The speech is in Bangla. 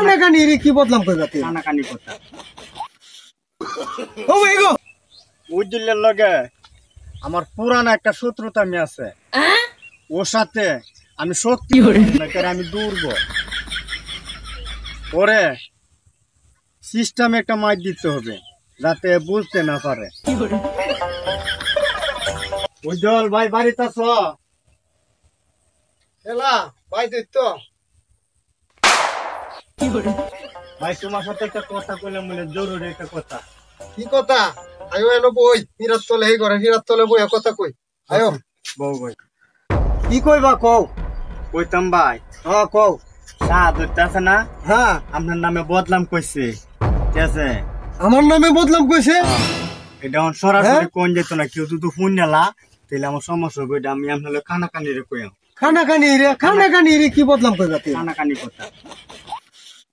কানাকানি রে কি বদলাম কইবা তুই কানাকানি কথা ও ভাই গো উজ্জ্বলের লগে আমার পুরানা একটা শত্রুতা আমি আছে ওর সাথে আমি সত্যি আমি দুর্বল ওরে সিস্টেমে একটা মাইর দিতে হবে যাতে বুঝতে না পারে উজ্জ্বল ভাই বাড়িতে আছ এলা ভাই তুই তো ভাই তোমার সাথে একটা কথা কইলাম বলে জরুরি একটা কথা কি কথা আয়ো এনো বই হিরাত তলে হে করে হিরাত তলে বই কথা কই আয়ো বউ ভাই কি কইবা কও কইতাম ভাই হ্যাঁ কও সাহায্য আছে না হ্যাঁ আপনার নামে বদলাম কইছে ঠিক আছে আমার নামে বদলাম কইছে এটা এখন সরাসরি কোন যেত না কেউ যদি ফোন নেলা তাহলে আমার সমস্যা হবে এটা আমি আপনার কানাকানি রে কইম খানাকানি রে কি বদলাম কইবা তুই কানাকানি কথা